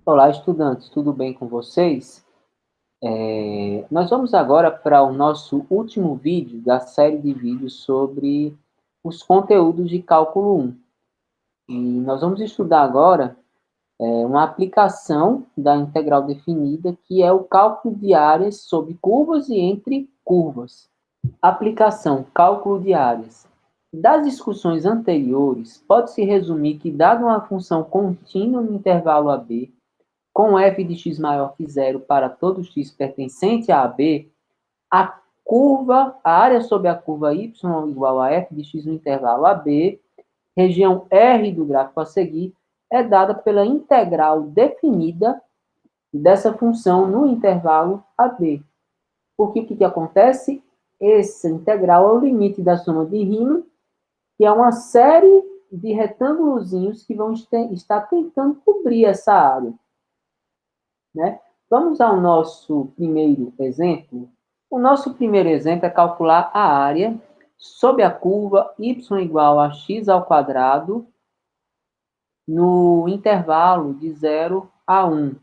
Olá, estudantes, tudo bem com vocês? Nós vamos agora para o nosso último vídeo da série de vídeos sobre os conteúdos de cálculo 1. E nós vamos estudar agora uma aplicação da integral definida, que é o cálculo de áreas sobre curvas e entre curvas. Aplicação, cálculo de áreas. Das discussões anteriores, pode-se resumir que, dada uma função contínua no intervalo AB, com f de x maior que zero para todo x pertencente a AB, a área sobre a curva y igual a f de x no intervalo AB, região R do gráfico a seguir, é dada pela integral definida dessa função no intervalo AB. Porque o que acontece? Essa integral é o limite da soma de Riemann, que é uma série de retângulozinhos que vão estar tentando cobrir essa área. Né? Vamos ao nosso primeiro exemplo. O nosso primeiro exemplo é calcular a área sob a curva y igual a x ao quadrado no intervalo de 0 a 1.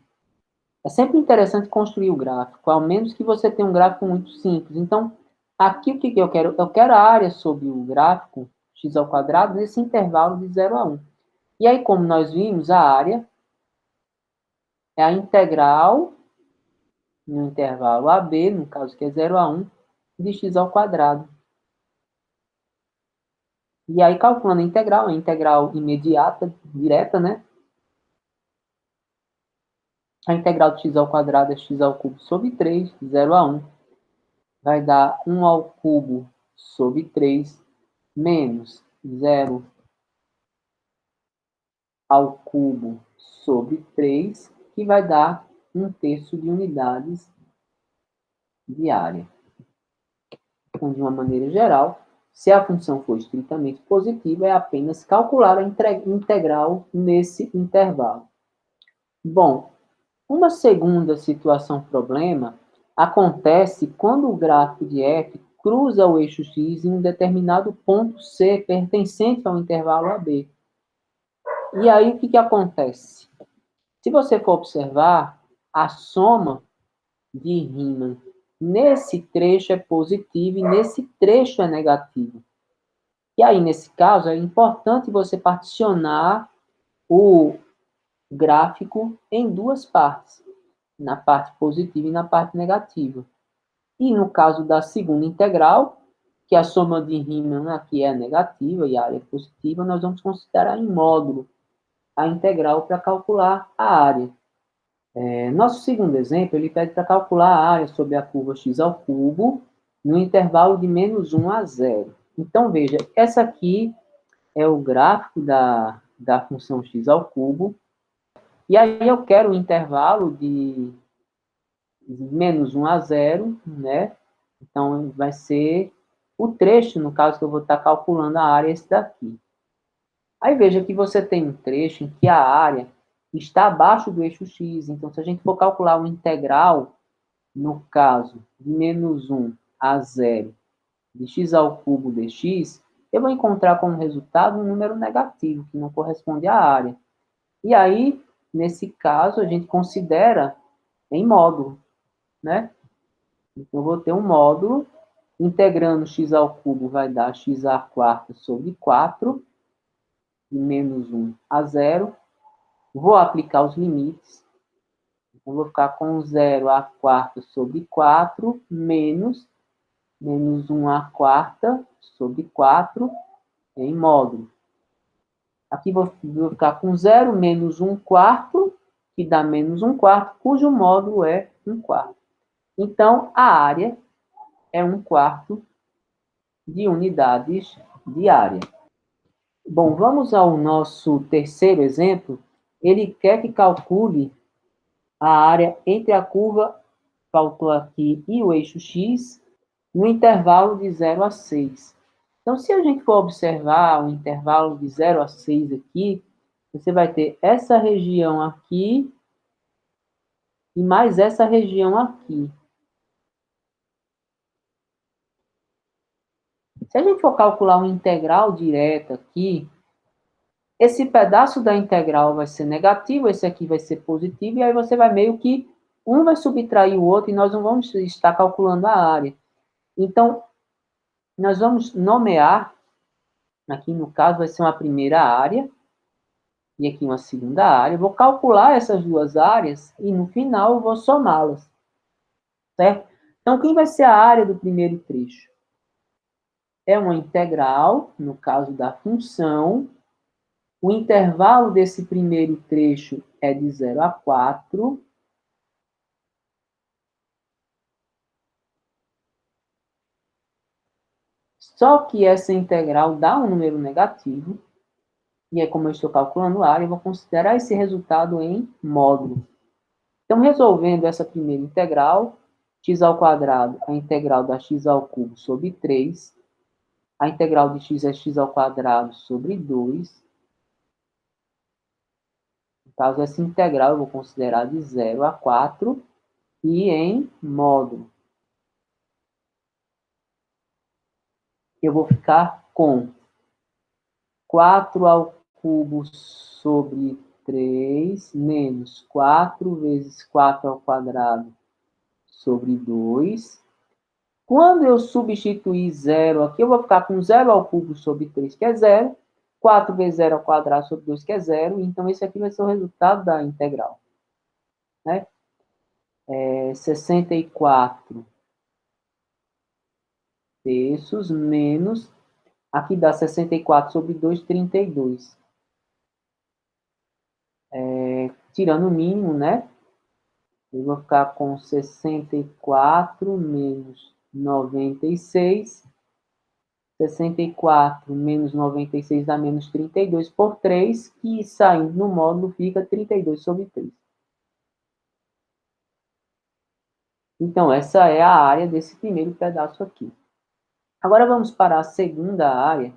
É sempre interessante construir o gráfico, ao menos que você tenha um gráfico muito simples. Então, aqui o que eu quero? Eu quero a área sobre o gráfico x ao quadrado nesse intervalo de 0 a 1. E aí, como nós vimos, a área é a integral no intervalo AB, no caso que é 0 a 1, de x ao quadrado. E aí, calculando a integral imediata, direta, né? A integral de x ao quadrado é x ao cubo sobre 3, de 0 a 1. Vai dar 1 ao cubo sobre 3, menos 0 ao cubo sobre 3, que vai dar 1/3 de unidades de área. Então, de uma maneira geral, se a função for estritamente positiva, é apenas calcular a integral nesse intervalo. Bom, uma segunda situação problema acontece quando o gráfico de f cruza o eixo x em um determinado ponto C pertencente ao intervalo AB. E aí o que acontece? Se você for observar, a soma de Riemann nesse trecho é positiva e nesse trecho é negativo. E aí, nesse caso, é importante você particionar o gráfico em duas partes, na parte positiva e na parte negativa. E no caso da segunda integral, que a soma de Riemann aqui é negativa e a área é positiva, nós vamos considerar em módulo a integral para calcular a área. Nosso segundo exemplo, ele pede para calcular a área sobre a curva x ao cubo no intervalo de menos 1 a 0. Então, veja, essa aqui é o gráfico da função x ao cubo. E aí eu quero o intervalo de menos 1 a 0, né? Então, vai ser o trecho, no caso, que eu vou estar calculando a área, esse daqui. Aí veja que você tem um trecho em que a área está abaixo do eixo x. Então, se a gente for calcular o integral, no caso, de menos 1 a 0 de x ao cubo dx, eu vou encontrar como resultado um número negativo, que não corresponde à área. E aí, nesse caso, a gente considera em módulo, né? Então, eu vou ter um módulo, integrando x ao cubo vai dar x à quarta sobre 4, de menos 1 a 0. Vou aplicar os limites. Então, vou ficar com 0 à quarta sobre 4, menos 1 à quarta sobre 4 em módulo. Aqui vou ficar com 0 menos 1 quarto, que dá menos 1 quarto, cujo módulo é 1 quarto. Então, a área é 1 quarto de unidades de área. Bom, vamos ao nosso terceiro exemplo. Ele quer que calcule a área entre a curva, faltou aqui, e o eixo x, no intervalo de 0 a 6. Então, se a gente for observar o intervalo de 0 a 6 aqui, você vai ter essa região aqui e mais essa região aqui. Se a gente for calcular uma integral direta aqui, esse pedaço da integral vai ser negativo, esse aqui vai ser positivo, e aí você vai meio que um vai subtrair o outro e nós não vamos estar calculando a área. Então, nós vamos nomear, aqui no caso vai ser uma primeira área, e aqui uma segunda área. Eu vou calcular essas duas áreas e no final eu vou somá-las, certo? Então, quem vai ser a área do primeiro trecho? É uma integral, no caso da função. O intervalo desse primeiro trecho é de 0 a 4. Só que essa integral dá um número negativo, e é como eu estou calculando a área, eu vou considerar esse resultado em módulo. Então, resolvendo essa primeira integral, x ao quadrado, a integral da x ao cubo sobre 3, a integral de x é x ao quadrado sobre 2. No caso, essa integral eu vou considerar de 0 a 4 e em módulo. Eu vou ficar com 4 ao cubo sobre 3 menos 4 vezes 4 ao quadrado sobre 2. Quando eu substituir zero aqui, eu vou ficar com 0 ao cubo sobre 3, que é 0. 4 vezes 0 ao quadrado sobre 2, que é 0. Então, esse aqui vai ser o resultado da integral. Né? 64 terços menos... Aqui dá 64 sobre 2, 32. Tirando o mínimo, né? Eu vou ficar com 64 menos 96. 64 menos 96 dá menos 32 por 3, que saindo no módulo fica 32 sobre 3. Então, essa é a área desse primeiro pedaço aqui. Agora vamos para a segunda área.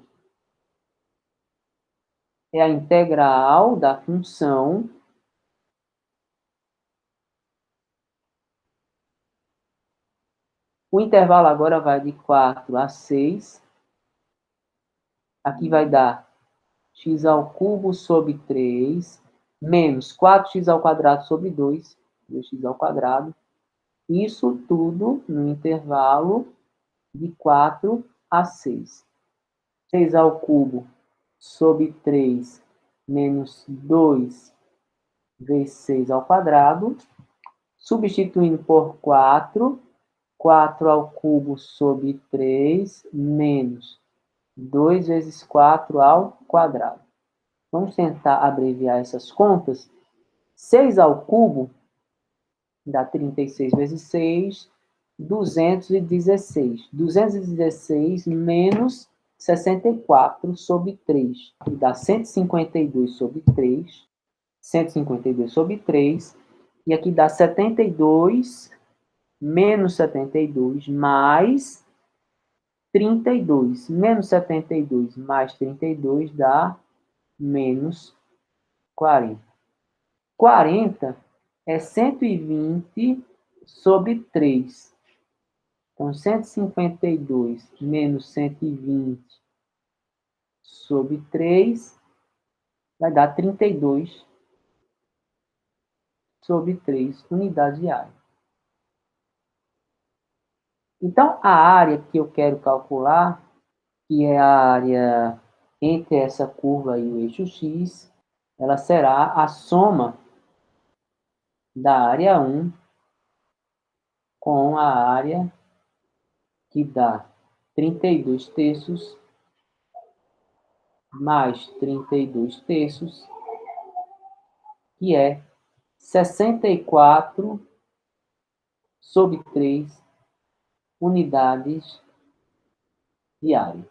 É a integral da função o intervalo agora vai de 4 a 6. Aqui vai dar x ao cubo sobre 3, menos 4x ao quadrado sobre 2, 2x ao quadrado. Isso tudo no intervalo de 4 a 6. 6 ao cubo sobre 3, menos 2 vezes 6 ao quadrado. Substituindo por 4, 4 ao cubo sobre 3, menos 2 vezes 4 ao quadrado. Vamos tentar abreviar essas contas. 6 ao cubo dá 36 vezes 6, 216. 216 menos 64 sobre 3, que dá 152 sobre 3. 152 sobre 3. E aqui dá 72 menos 72 mais 32. Menos 72 mais 32 dá menos 40. 40 é 120 sobre 3. Então, 152 menos 120 sobre 3 vai dar 32 sobre 3 unidades de área. Então, a área que eu quero calcular, que é a área entre essa curva e o eixo X, ela será a soma da área 1 com a área que dá 32 terços mais 32 terços, que é 64 sobre 3 unidades de área.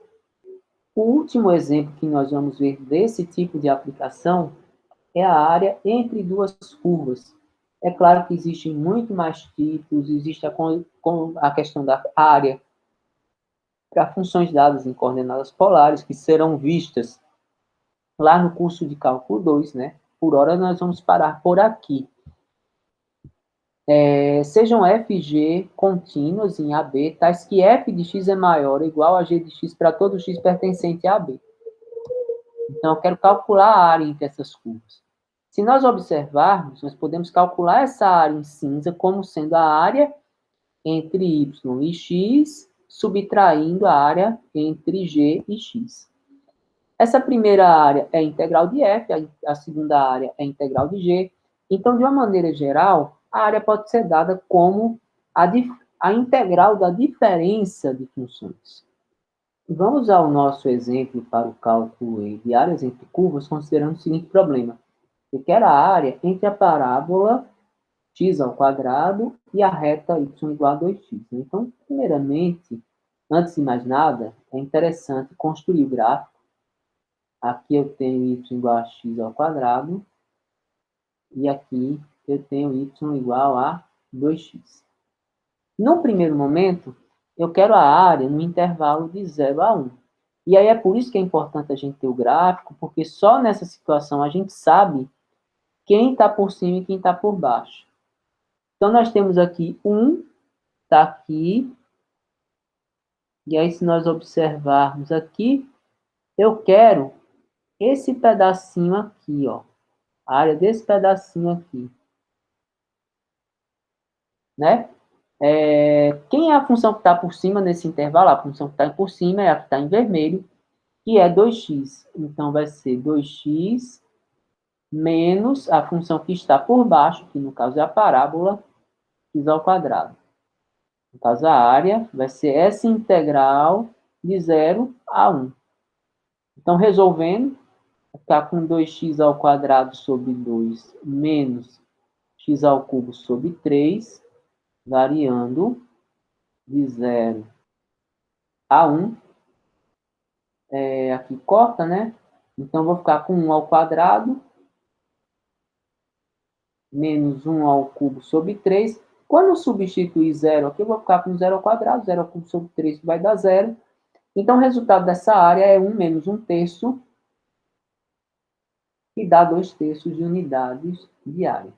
O último exemplo que nós vamos ver desse tipo de aplicação é a área entre duas curvas. É claro que existem muito mais tipos, existe a questão da área para funções dadas em coordenadas polares, que serão vistas lá no curso de cálculo 2, né? Por hora, nós vamos parar por aqui. Sejam f e g contínuas em AB, tais que f de x é maior ou igual a g de x para todo x pertencente a AB. Então, eu quero calcular a área entre essas curvas. Se nós observarmos, nós podemos calcular essa área em cinza como sendo a área entre y e x, subtraindo a área entre g e x. Essa primeira área é a integral de f, a segunda área é a integral de g. Então, de uma maneira geral, a área pode ser dada como a integral da diferença de funções. Vamos ao nosso exemplo para o cálculo de áreas entre curvas, considerando o seguinte problema. Eu quero a área entre a parábola x ao quadrado e a reta y igual a 2x. Então, primeiramente, antes de mais nada, é interessante construir o gráfico. Aqui eu tenho y igual a x ao quadrado e aqui eu tenho y igual a 2x. No primeiro momento, eu quero a área no intervalo de 0 a 1. E aí é por isso que é importante a gente ter o gráfico, porque só nessa situação a gente sabe quem está por cima e quem está por baixo. Então, nós temos aqui 1, está aqui. E aí, se nós observarmos aqui, eu quero esse pedacinho aqui, ó. A área desse pedacinho aqui. Né? Quem é a função que está por cima nesse intervalo? A função que está por cima é a que está em vermelho, que é 2x. Então, vai ser 2x menos a função que está por baixo, que no caso é a parábola, x ao quadrado. No caso, a área vai ser essa integral de 0 a 1. Então, resolvendo, vai ficar com 2x ao quadrado sobre 2 menos x ao cubo sobre 3, variando de 0 a 1. Aqui corta, né? Então, vou ficar com 1 ao quadrado menos 1 ao cubo sobre 3. Quando eu substituir 0 aqui, eu vou ficar com 0 ao quadrado, 0 ao cubo sobre 3 vai dar 0. Então, o resultado dessa área é 1 menos 1 terço, que dá 2 terços de unidades de área.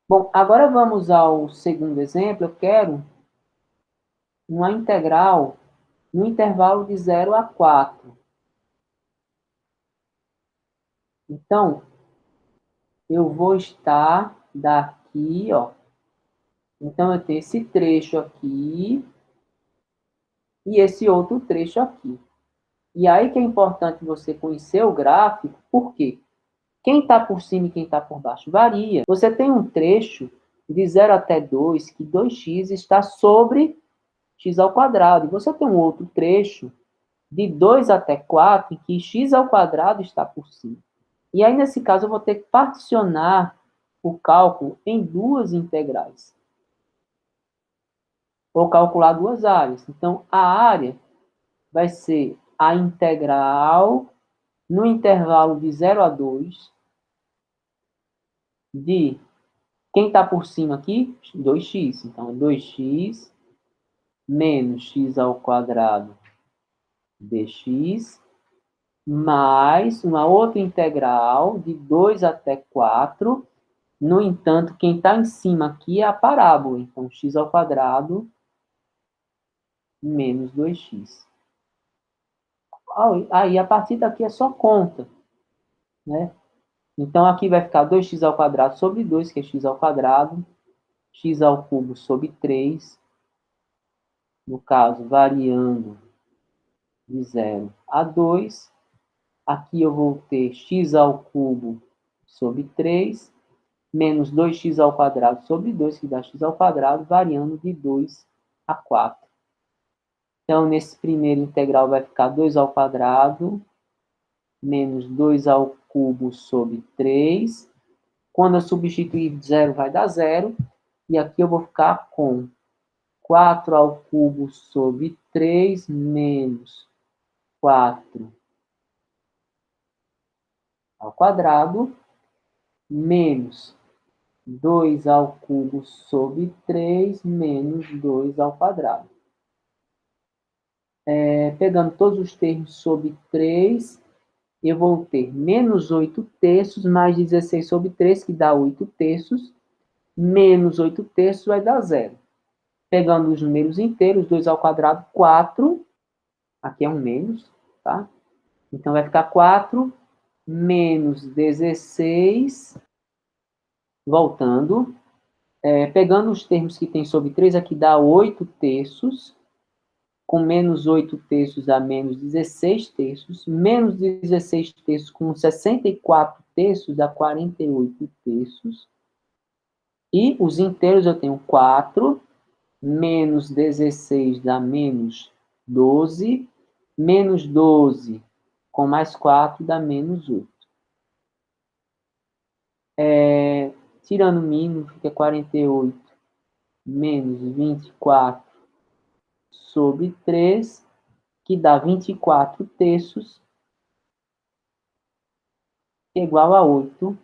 Bom, agora vamos ao segundo exemplo. Eu quero uma integral no intervalo de 0 a 4. Então, eu vou estar daqui, ó. Então, eu tenho esse trecho aqui e esse outro trecho aqui. E aí que é importante você conhecer o gráfico, por quê? Quem está por cima e quem está por baixo varia. Você tem um trecho de 0 até 2, que 2x está sobre x ao quadrado. E você tem um outro trecho de 2 até 4, em que x ao quadrado está por cima. E aí, nesse caso, eu vou ter que particionar o cálculo em duas integrais. Vou calcular duas áreas. Então, a área vai ser a integral no intervalo de 0 a 2 de quem está por cima aqui? 2x. Então, 2x menos x ao quadrado dx, mais uma outra integral de 2 até 4. No entanto, quem está em cima aqui é a parábola. Então, x ao quadrado menos 2x. Aí, a partir daqui é só conta, né? Então, aqui vai ficar 2x ao quadrado sobre 2, que é x ao quadrado, x ao cubo sobre 3, no caso, variando de 0 a 2. Aqui eu vou ter x ao cubo sobre 3, menos 2x ao quadrado sobre 2, que dá x ao quadrado, variando de 2 a 4. Então, nesse primeiro integral vai ficar 2 ao quadrado, menos 2 ao cubo sobre 3. Quando eu substituir 0, vai dar 0. E aqui eu vou ficar com 4 ao cubo sobre 3, menos 4 ao quadrado, menos 2 ao cubo sobre 3, menos 2 ao quadrado. Pegando todos os termos sobre 3, eu vou ter menos 8 terços, mais 16 sobre 3, que dá 8 terços, menos 8 terços vai dar 0. Pegando os números inteiros, 2 ao quadrado, 4, aqui é um menos, tá? Então, vai ficar 4 menos 16, voltando, pegando os termos que tem sobre 3, aqui dá 8 terços, com menos 8 terços dá menos 16 terços, menos 16 terços com 64 terços dá 48 terços, e os inteiros eu tenho 4, menos 16 dá menos 12, menos 12 com mais 4 dá menos 8. Tirando o mínimo, fica 48 menos 24 sobre 3, que dá 24 terços, igual a 8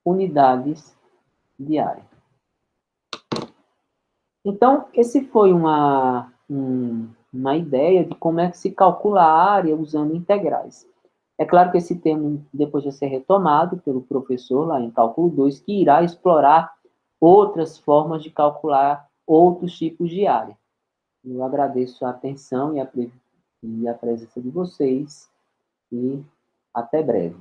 unidades de área. Então, esse foi uma ideia de como é que se calcula a área usando integrais. É claro que esse tema depois vai ser retomado pelo professor lá em cálculo 2, que irá explorar outras formas de calcular outros tipos de área. Eu agradeço a atenção e a presença de vocês e até breve.